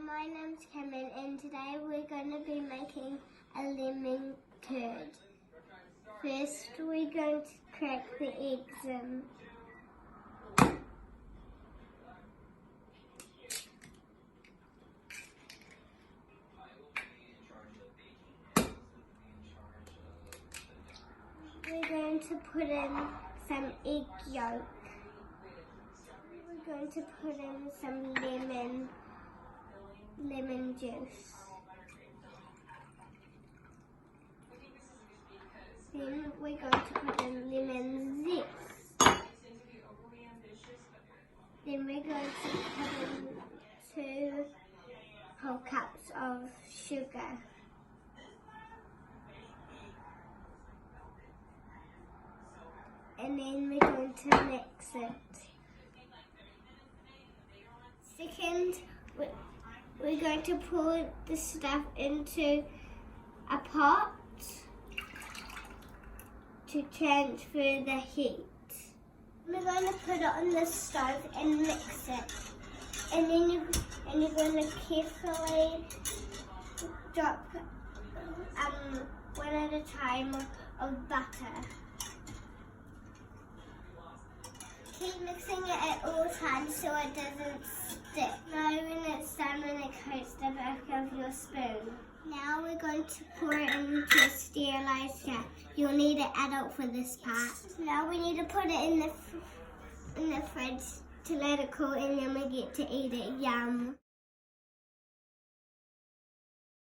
my name's Cameron and today we're going to be making a lemon curd. First we're going to crack the eggs in. We're going to put in some egg yolk. We're going to put in some lemon juice. Then we're going to put in lemon zest. Then we're going to put in 2 whole cups of sugar. And then we're going to mix it. Second, we're going to pour the stuff into a pot to transfer the heat. We're going to put it on the stove and mix it. And then you're going to carefully drop one at a time of butter. Keep mixing it at all times so it doesn't stick. Now when it's done, when it coats the back of your spoon. Now we're going to pour it into a sterilised jar. You'll need an adult for this part. Now we need to put it in the fridge to let it cool and then we get to eat it. Yum!